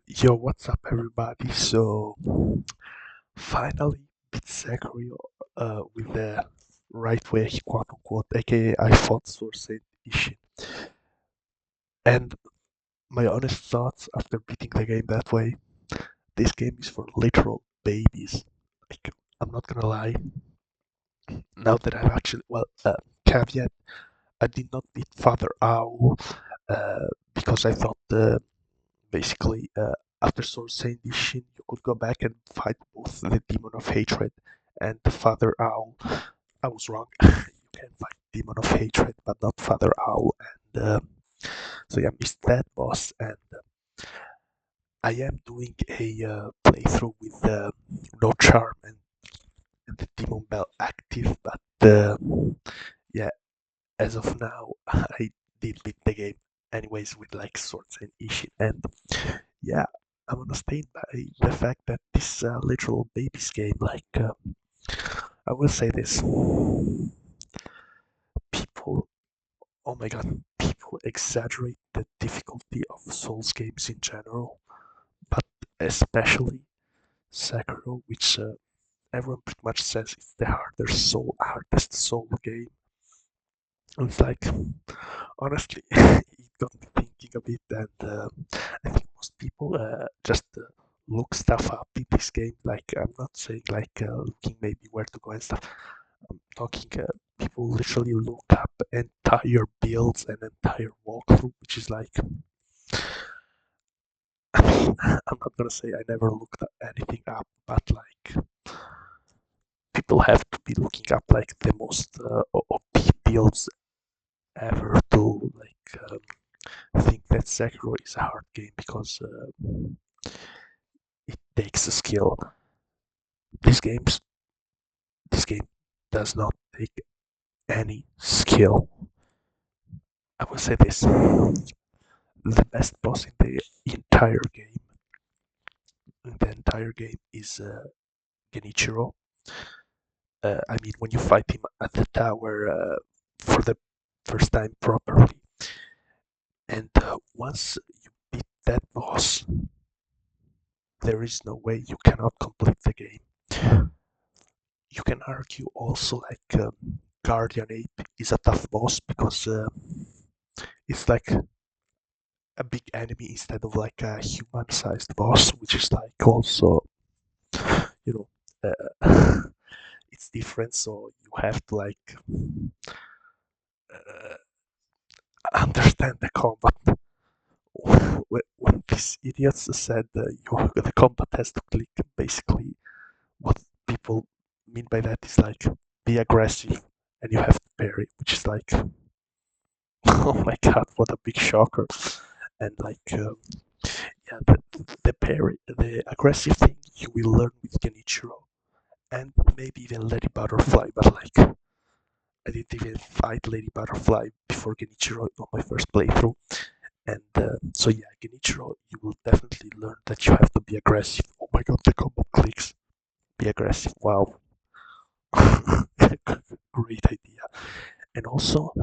Yo, what's up, everybody? So, finally, beat Sekiro with the right way, quote unquote, aka I fought Source Ishin. And my honest thoughts after beating the game that way, this game is for literal babies. Like, I'm not gonna lie, now that I've actually, caveat, I did not beat Father Owl because I thought basically, after Sword Saint Ishin, you could go back and fight both the Demon of Hatred and the Father Owl. I was wrong. You can fight Demon of Hatred, but not Father Owl. And so yeah, missed that boss. And I am doing a playthrough with No Charm and the Demon Bell active, but yeah, as of now, I did beat the game anyways with like Swords and Ishin. And yeah, I'm gonna stand by the fact that this literal baby's game, I will say this, people, oh my god, people exaggerate the difficulty of Souls games in general, but especially Sekiro, which everyone pretty much says is the hardest soul game. It's like, honestly, it got me thinking a bit, and I think most people just look stuff up in this game. Like, I'm not saying like looking maybe where to go and stuff. I'm talking people literally look up entire builds and entire walkthrough, which is like, I mean, I'm not gonna say I never looked at anything up, but like people have to be looking up like the most OP builds ever to like think that Sekiro is a hard game because it takes a skill. This game's this game does not take any skill. I will say this: the best boss in the entire game is Genichiro. I mean, when you fight him at the tower for the first time properly, and once you beat that boss, there is no way you cannot complete the game. You can argue also like Guardian Ape is a tough boss because it's like a big enemy instead of like a human-sized boss, which is like also, you know, it's different. So you have to like uh, understand the combat. When these idiots said the combat has to click, basically what people mean by that is like be aggressive and you have to parry, which is like oh my god, what a big shocker! And like yeah, the parry, the aggressive thing you will learn with Genichiro, and maybe even Lady Butterfly. But like I didn't even fight Lady Butterfly before Genichiro on my first playthrough, and so yeah, Genichiro, you will definitely learn that you have to be aggressive. Oh my god, the combo clicks. Be aggressive. Wow, great idea. And also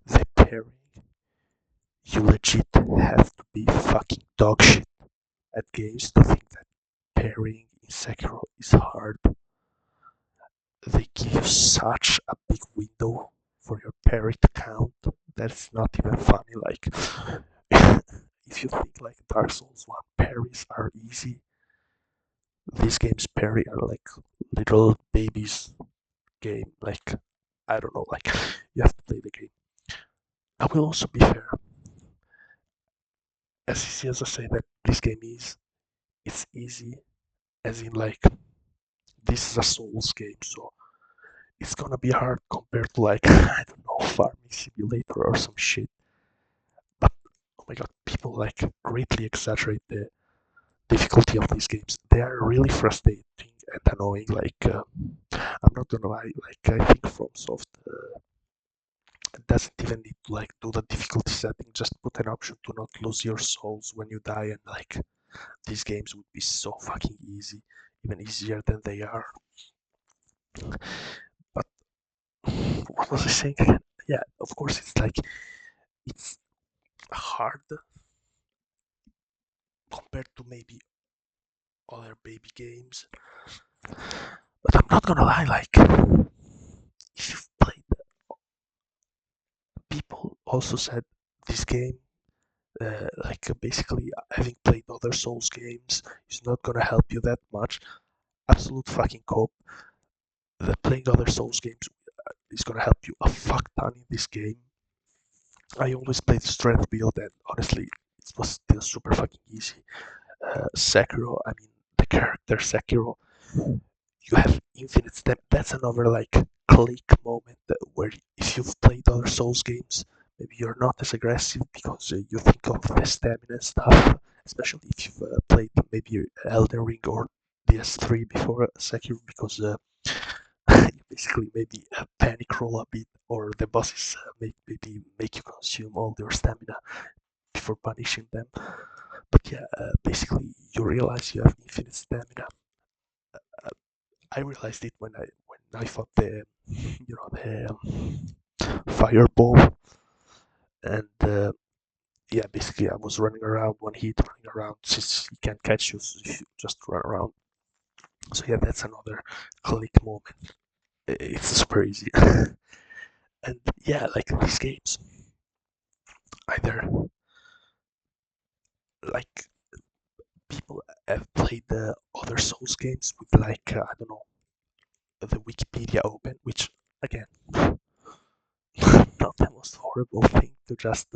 the pairing, you legit have to be fucking dog shit at games to think that pairing in Sekiro is hard. They give you such a big window for your parry to count that's not even funny. Like, if you think like Dark Souls 1 parries are easy, these games parry are like little babies game. Like, I don't know, like, you have to play the game. I will also be fair, as easy as I say that this game is, it's easy, as in like, this is a Souls game, so it's gonna be hard compared to like I don't know farming simulator or some shit. But oh my god, people like greatly exaggerate the difficulty of these games. They are really frustrating and annoying. Like I'm not gonna lie, like I think FromSoft doesn't even need to like do the difficulty setting. Just put an option to not lose your souls when you die, and like these games would be so fucking easy, even easier than they are. But what was I saying? Yeah, of course it's like it's hard compared to maybe other baby games. But I'm not gonna lie, like if you've played, people also said this game, basically having played other Souls games is not gonna help you that much. Absolute fucking cope. That playing other Souls games is gonna help you a fuck ton in this game. I always played strength build, and honestly, it was still super fucking easy. Sekiro, I mean, the character Sekiro, you have infinite step. That's another like click moment where if you've played other Souls games, maybe you're not as aggressive because you think of the stamina stuff. Especially if you've played maybe Elden Ring or DS3 before Sekiro, because you basically maybe panic roll a bit, or the bosses maybe make you consume all your stamina before punishing them. But yeah, basically you realize you have infinite stamina. I realized it when I fought the the fireball, and yeah, basically I was running around one hit, running around since he can't catch you, so you just run around. So yeah, that's another click moment. It's super easy, and yeah, like these games, either like people have played the other Souls games with like I don't know, the Wikipedia open, which again, not the most horrible thing to just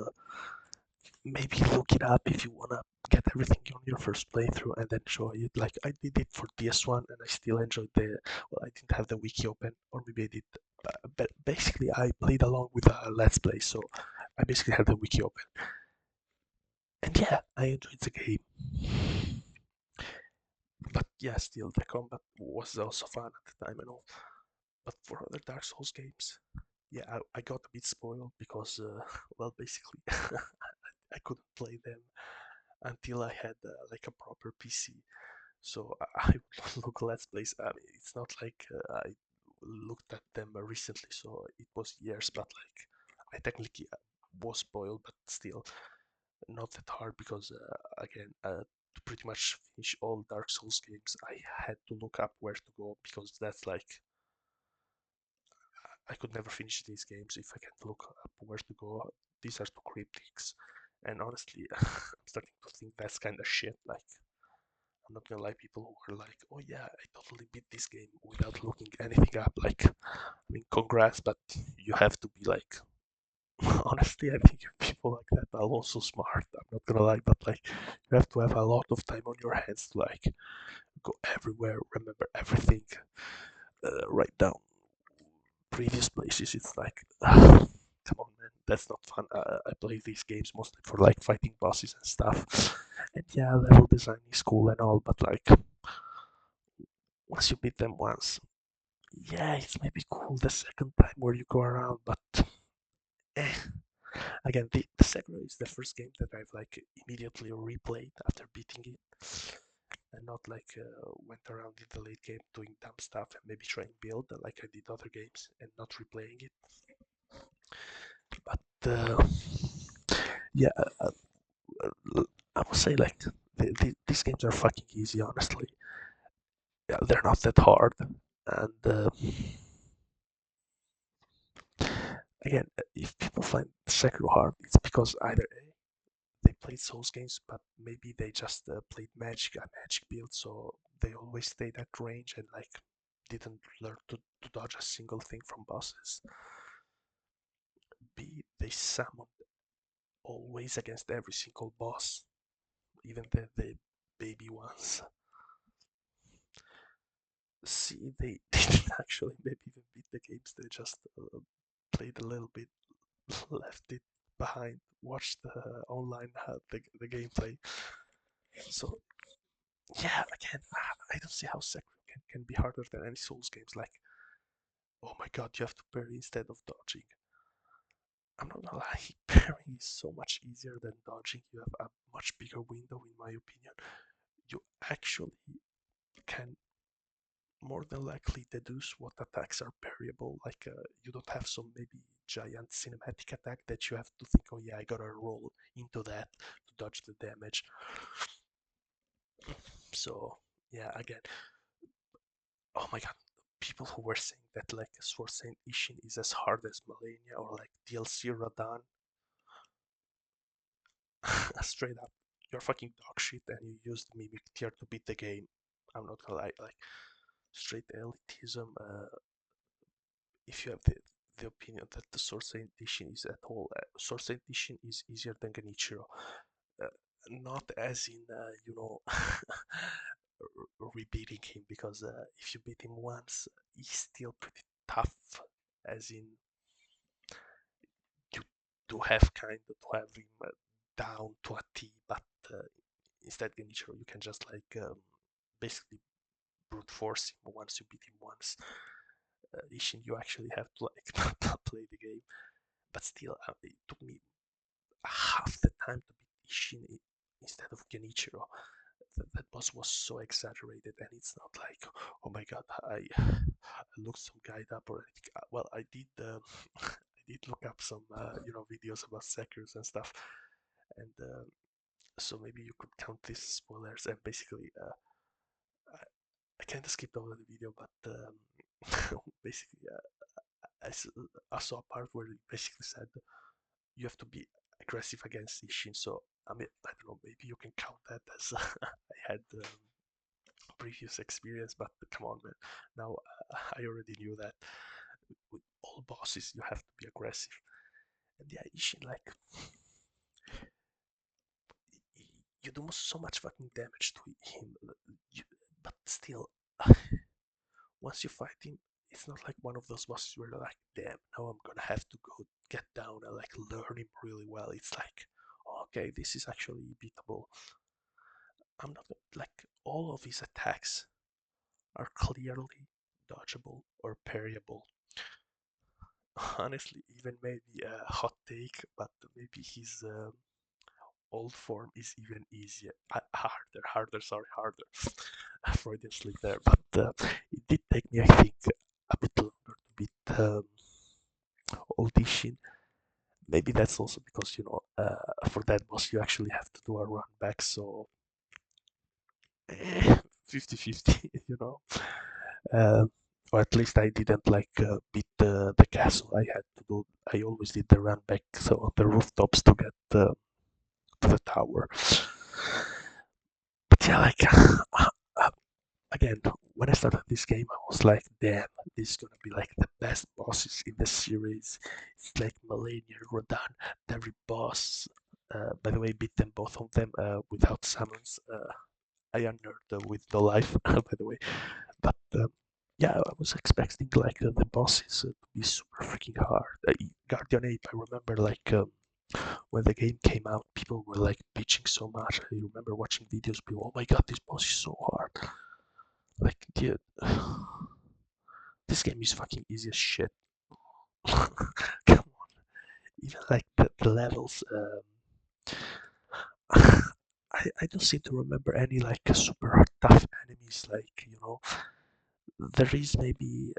maybe look it up if you wanna get everything on your first playthrough and then enjoy it. Like I did it for DS1 and I still enjoyed the. Well, I didn't have the wiki open, or maybe I did. But basically, I played along with a Let's Play, so I basically had the wiki open. And yeah, I enjoyed the game. But yeah, still the combat was also fun at the time and all. But for other Dark Souls games, yeah, I got a bit spoiled because, well, basically, I couldn't play them until I had like a proper PC. So I would look Let's Plays. I mean, it's not like I looked at them recently, so it was years, but like I technically was spoiled, but still not that hard because again, to pretty much finish all Dark Souls games, I had to look up where to go because that's like I could never finish these games if I can't look up where to go. These are too cryptics, and honestly, I'm starting to think that's kind of shit. Like, I'm not gonna lie, people who are like, "Oh yeah, I totally beat this game without looking anything up." Like, I mean, congrats, but you have to be like, honestly, I think people like that are also smart. I'm not gonna lie, but like, you have to have a lot of time on your hands to like go everywhere, remember everything, write down previous places. It's like, come on, man, that's not fun. I play these games mostly for like fighting bosses and stuff. And yeah, level design is cool and all, but like, once you beat them once, yeah, it's maybe cool the second time where you go around, but eh. Again, the Sekiro is the first game that I've like immediately replayed after beating it, and not like went around in the late game doing dumb stuff and maybe trying build like I did other games and not replaying it. But yeah, I would say like these games are fucking easy. Honestly, yeah, they're not that hard, and again, if people find Sekiro hard, it's because either A, they played Souls games, but maybe they just played a magic build, so they always stayed at range and like didn't learn to dodge a single thing from bosses. B, they summoned always against every single boss, even the baby ones. C, they didn't actually maybe even beat the games, they just played a little bit, left it behind, watched the online the gameplay. So yeah, again, I don't see how Sekiro can be harder than any Souls games. Like, oh my god, you have to parry instead of dodging. I'm not gonna lie, parrying is so much easier than dodging. You have a much bigger window, in my opinion. You actually can more than likely deduce what attacks are parryable. Like, you don't have some maybe giant cinematic attack that you have to think, oh yeah, I gotta roll into that to dodge the damage. So yeah, again, oh my god, people who were saying that like Sword Saint Ishin is as hard as Malenia or like DLC Radan, straight up, you're fucking dog shit and you used Mimic Tier to beat the game. I'm not gonna lie, like straight elitism. If you have the opinion that the Sword Saint Ishin is at all, Sword Saint Ishin is easier than Genichiro. Uh, Not as in, rebeating him, because if you beat him once, he's still pretty tough. As in, you do have kind of to have him down to a T, but uh, instead Genichiro, you can just like basically brute force him once you beat him once. Ishin, you actually have to like play the game, but still, it took me half the time to beat Ishin instead of Genichiro. That boss was so exaggerated, and it's not like, oh my god, I looked some guide up or anything. Well, I did I did look up some videos about Sekiros and stuff, and so maybe you could count this as spoilers. And basically, I, I kind of skipped over the video, but basically, I saw a part where it basically said you have to be aggressive against Ishin. So I mean, I don't know, maybe you can count that as I had previous experience, but come on, man. Now I already knew that with all bosses you have to be aggressive. And yeah, Ishin, like, you do so much fucking damage to him, you, but still, once you fight him, it's not like one of those bosses where you're like, damn, now I'm gonna have to go get down and like learn him really well. It's like, okay, this is actually beatable. I'm not like all of his attacks are clearly dodgeable or parryable. Honestly, even maybe a hot take, but maybe his old form is even easier, harder. Freudian slip there, but it did take me, I think, a bit longer to beat old Ishin. Maybe that's also because, for that boss you actually have to do a run back, so 50-50, you know. Uh, or at least I didn't like beat the castle. I always did the run back, so on the rooftops to get to the tower. But yeah, like uh, again, when I started this game, I was like, damn, this is gonna be like the best bosses in the series. It's like Malenia, Rodan, every boss. By the way, beat them both of them without summons. I unnerved with no life, by the way. But yeah, I was expecting like the bosses to be super freaking hard. Guardian Ape, I remember like when the game came out, people were like bitching so much. I remember watching videos, people, oh my god, this boss is so hard. Like, dude, this game is fucking easy as shit. Come on, even like the levels. I don't seem to remember any like super tough enemies. Like, there is maybe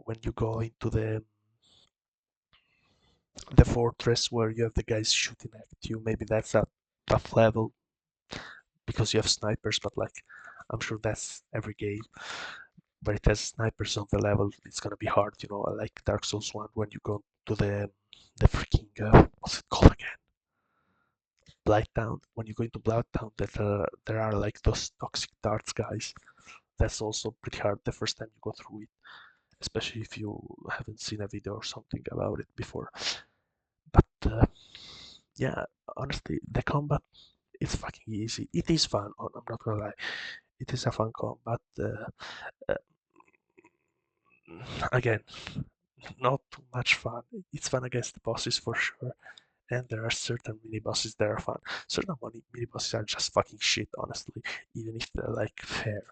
when you go into the fortress where you have the guys shooting at you. Maybe that's a tough level because you have snipers, but like I'm sure that's every game. But it has snipers on the level. It's gonna be hard, like Dark Souls 1 when you go to the freaking what's it called again? Blighttown. When you go into Blighttown, there are like those toxic darts guys. That's also pretty hard the first time you go through it, especially if you haven't seen a video or something about it before. But yeah, honestly, the combat is fucking easy. It is fun. I'm not gonna lie. It is a fun combat. Uh, Again, not too much fun. It's fun against the bosses for sure, and there are certain mini bosses that are fun. Certain mini bosses are just fucking shit, honestly. Even if they're like fair,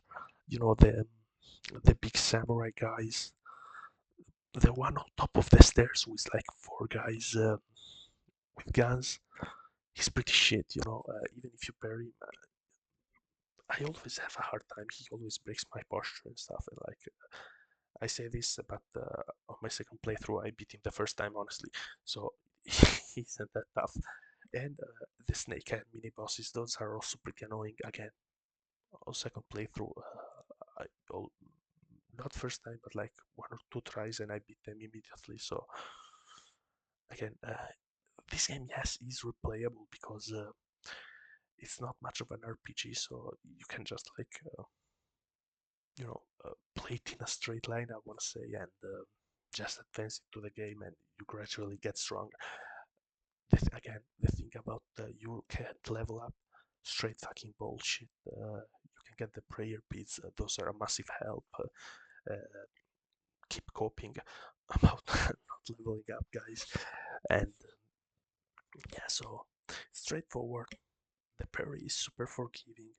the big samurai guys, the one on top of the stairs with like four guys with guns. He's pretty shit, even if you parry him, I always have a hard time. He always breaks my posture and stuff. And like I say this, but on my second playthrough, I beat him the first time, honestly. So he isn't that tough. And the snake and mini bosses, those are also pretty annoying again. on second playthrough, I oh, not first time, but like one or two tries, and I beat them immediately. So again, this game, yes, is replayable because it's not much of an RPG, so you can just like play it in a straight line, I want to say, and just advance into the game, and you gradually get stronger. Again, the thing about you can't level up, straight fucking bullshit. You can get the prayer beads; those are a massive help. Uh, keep coping about not leveling up, guys. And yeah, so straightforward. The parry is super forgiving.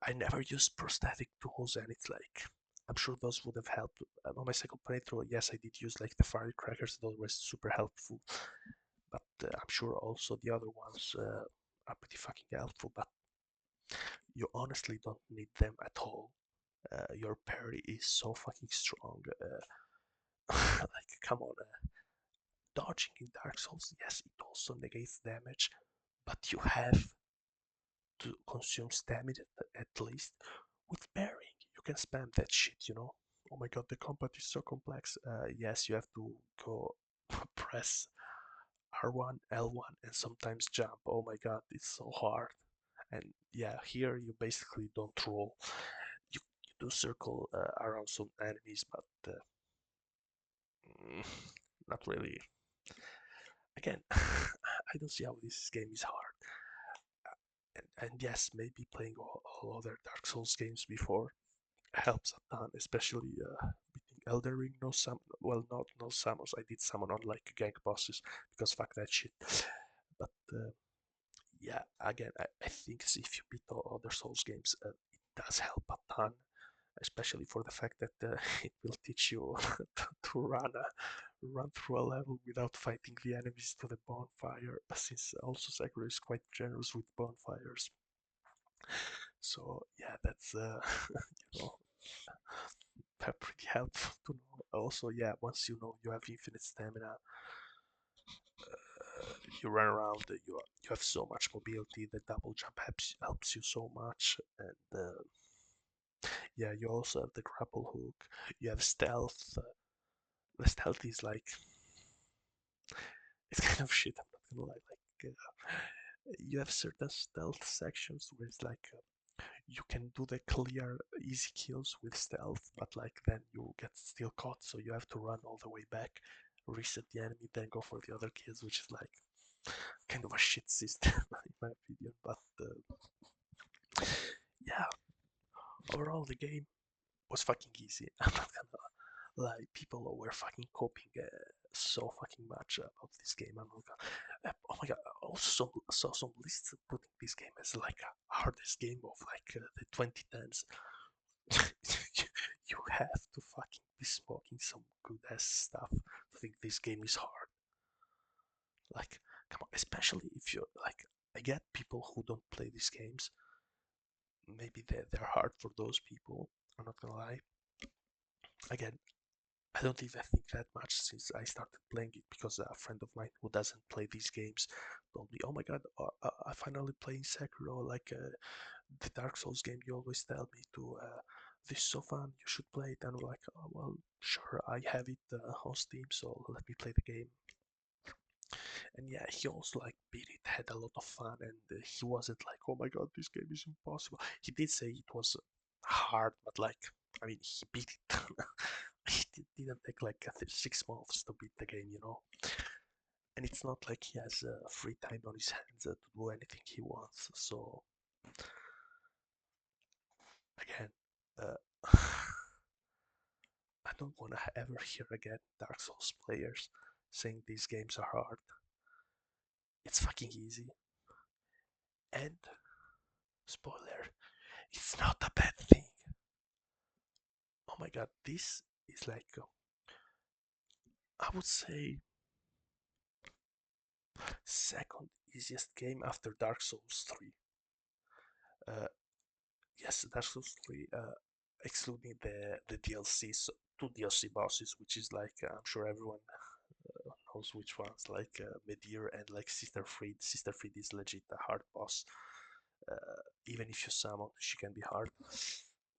I never used prosthetic tools, and it's like I'm sure those would have helped. On my second playthrough, yes, I did use like the firecrackers; those were super helpful. But I'm sure also the other ones are pretty fucking helpful. But you honestly don't need them at all. Your parry is so fucking strong. Like, come on, dodging in Dark Souls, yes, it also negates damage, but you have to consume stamina at least. With parrying, you can spam that shit. Oh my god, the combat is so complex. Yes, you have to go press R1, L1, and sometimes jump. Oh my god, it's so hard. And yeah, here you basically don't roll. You do circle around some enemies, but mm, not really. Again, I don't see how this game is hard. And yes, maybe playing all other Dark Souls games before helps a ton, especially beating Elden Ring. No summon, well, not no summons. I did summon on like gank bosses because fuck that shit. But yeah, again, I think if you beat all other Souls games, it does help a ton, especially for the fact that it will teach you to run through a level without fighting the enemies to the bonfire. Since also Sekiro is quite generous with bonfires, so yeah, that's you know pretty helpful to know. Also, yeah, once you know you have infinite stamina, you run around, you have so much mobility. The double jump helps you so much, and yeah, you also have the grapple hook. You have stealth. The stealth is like it's kind of shit. I'm not gonna lie. Like you have certain stealth sections where it's like you can do the clear easy kills with stealth, but like then you get still caught, so you have to run all the way back, reset the enemy, then go for the other kills, which is like kind of a shit system in my opinion. But yeah, overall the game was fucking easy. I'm not gonna lie, people were fucking coping so fucking much about this game. I'm not gonna, oh my god! I also saw some lists putting this game as like a hardest game of like the 2010s. You have to fucking be smoking some good ass stuff to think this game is hard. Like, come on, especially if you're like, I get people who don't play these games. Maybe they're hard for those people. I'm not gonna lie. Again, I don't even think that much since I started playing it because a friend of mine who doesn't play these games told me, "Oh my god, I finally playing Sekiro, like the Dark Souls game you always tell me to. This is so fun, you should play it." And I'm like, "Oh well, sure, I have it on Steam, so let me play the game." And yeah, he also like beat it, had a lot of fun, and he wasn't like, "Oh my god, this game is impossible." He did say it was hard, but like, I mean, he beat it. It didn't take like 6 months to beat the game. And it's not like he has free time on his hands to do anything he wants. So again, uh, I don't want to ever hear again Dark Souls players saying these games are hard. It's fucking easy. And spoiler, it's not a bad thing. Oh my god, this is like I would say second easiest game after Dark Souls 3. Uh, yes, Dark Souls 3, excluding the DLCs, so two DLC bosses, which is like I'm sure everyone knows which ones, like Medir and like Sister Fried. Sister Fried is legit a hard boss. Even if you summon, she can be hard,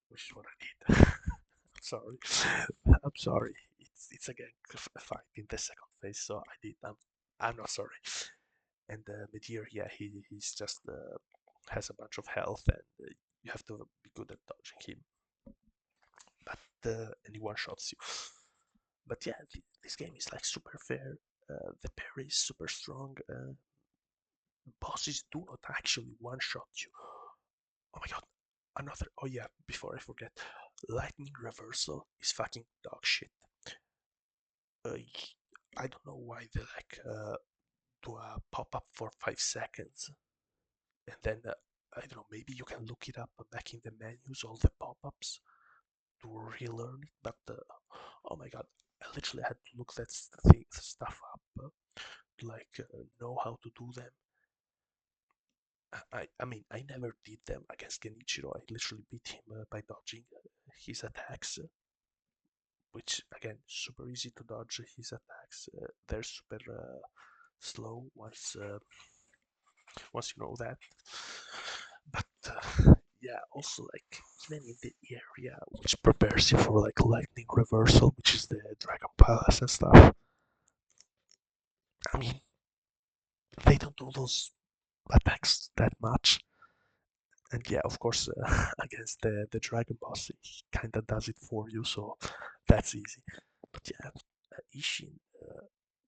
which is what I did. I'm sorry. I'm sorry. It's again a fight in the second phase, so I did. I'm not sorry. And Meteor, yeah, he's just has a bunch of health, and you have to be good at dodging him. But and he one shots you. But yeah, this game is like super fair. The parry is super strong. Bosses do not actually one shot you. Oh my god, another. Oh yeah, before I forget, lightning reversal is fucking dog shit. Uh, I don't know why they like do a pop up for 5 seconds, and then I don't know. Maybe you can look it up back in the menus, all the pop ups to relearn it. But oh my god, I literally had to look that stuff up, know how to do them. I mean, I never did them against Genichiro. I literally beat him by dodging his attacks, which again, super easy to dodge his attacks. They're super slow once you know that. But yeah, also like even in the area which prepares you for like lightning reversal, which is the Dragon Palace and stuff. I mean, they don't do those attacks that much. And yeah, of course, against the dragon boss, he kind of does it for you, so that's easy. But yeah, Ishin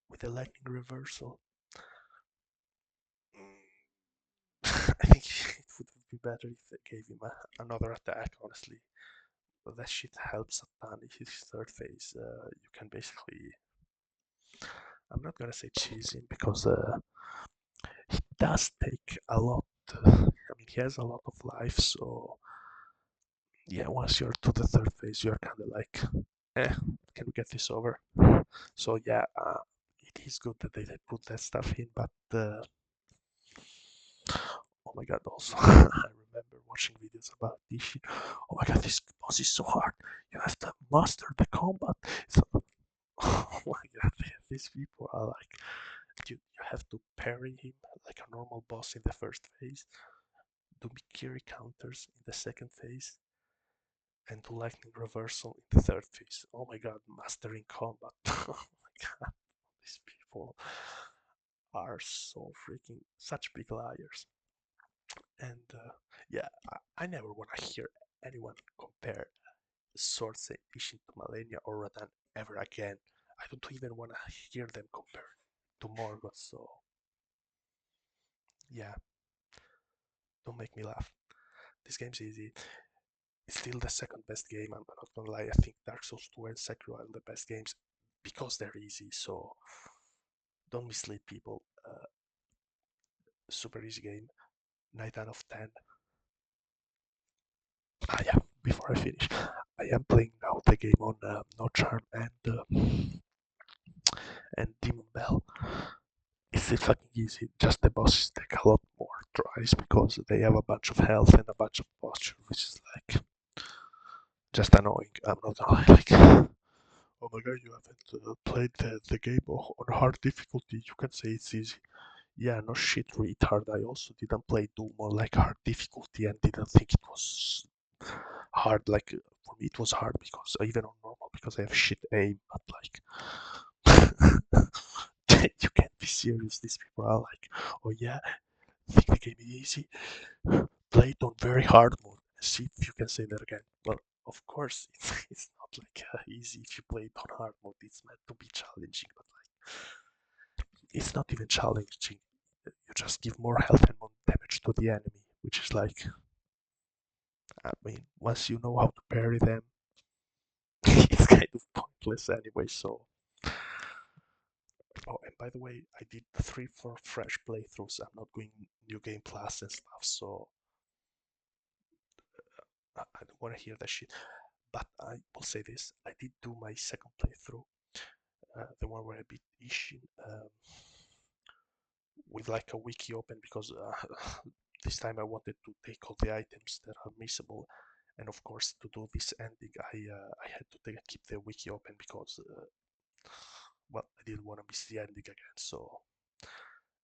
with the lightning reversal, I think it would be better if they gave him another attack, honestly. But that shit helps a ton. In his third phase, you can basically. I'm not gonna say cheese him because he does take a lot. I mean, he has a lot of life, so yeah, once you're to the third phase, you're kind of like, eh, can we get this over? So yeah, it is good that they put that stuff in, but oh my god, also I remember watching videos about this shit. Oh my god, this boss is so hard. You have to master the combat. So, oh my god, these people are like, you have to parry him like a normal boss in the first phase, do Mikiri counters in the second phase, and do lightning reversal in the third phase. Oh my god, mastering combat. Oh my god, these people are so freaking such big liars. And yeah, I never want to hear anyone compare Sword Edition to Malenia or Radan ever again. I don't even want to hear them compare to Morgoth. So yeah, don't make me laugh. This game's easy. It's still the second best game. I'm not gonna lie. I think Dark Souls 2 and Sekiro are the best games because they're easy. So don't mislead people. Super easy game. 9 out of 10. Yeah, before I finish, I am playing now the game on No Charm and Demon Bell. It's fucking easy. Just the bosses take a lot more tries because they have a bunch of health and a bunch of posture, which is like just annoying. I'm not gonna lie. Like, oh my god, you haven't played the game on hard difficulty. You can say it's easy. Yeah, no shit, retard. I also didn't play Doom on like hard difficulty and didn't think it was hard. Like for me, it was hard because even on normal because I have shit aim. But like, you can't be serious. These people are like, oh yeah, think the game is easy. Play it on very hard mode. See if you can say that again. Well, of course, it's not like easy if you play it on hard mode. It's meant to be challenging, but like, it's not even challenging. You just give more health and more damage to the enemy, which is like, I mean, once you know how to parry them, it's kind of pointless anyway. So, oh, and by the way, I did 3 4 fresh playthroughs. I'm not going new game plus and stuff, so I don't want to hear that shit. But I will say this: I did do my second playthrough, the one where I beat Ishin, with like a wiki open because this time I wanted to take all the items that are missable, and of course to do this ending, I had to keep the wiki open because well, I didn't want to miss the ending again. So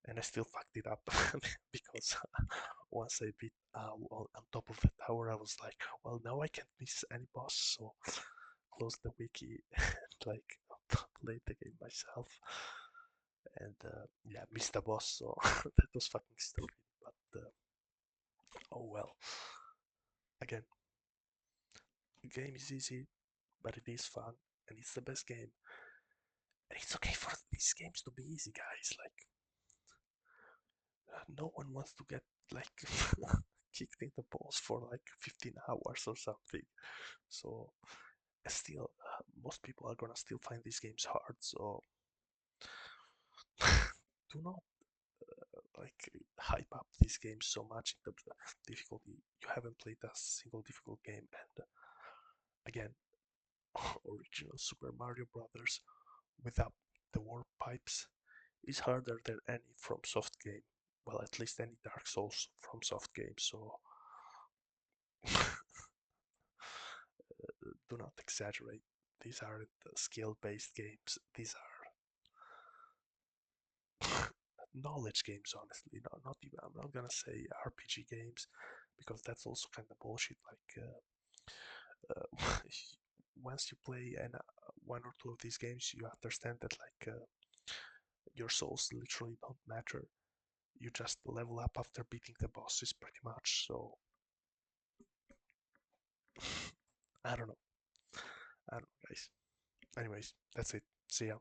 and I still fucked it up because once I beat on top of the tower, I was like, well, now I can't miss any boss, so close the wiki and like play the game myself, and yeah, missed the boss, so that was fucking stupid. But oh well. Again, the game is easy, but it is fun, and it's the best game. And it's okay for these games to be easy, guys. Like, no one wants to get like kicked in the balls for like 15 hours or something. So still, most people are gonna still find these games hard. So do not like hype up these games so much in terms of difficulty. You haven't played a single difficult game, and again, original Super Mario Brothers without the warp pipes is harder than any FromSoft game. Well, at least any Dark Souls FromSoft game. So do not exaggerate. These aren't skill-based games. These are knowledge games, honestly. Not even. I'm not gonna say RPG games because that's also kind of bullshit. Like once you play one or two of these games, you understand that like your souls literally don't matter. You just level up after beating the bosses, pretty much. So I don't know. I don't know, guys. Anyways, that's it. See ya.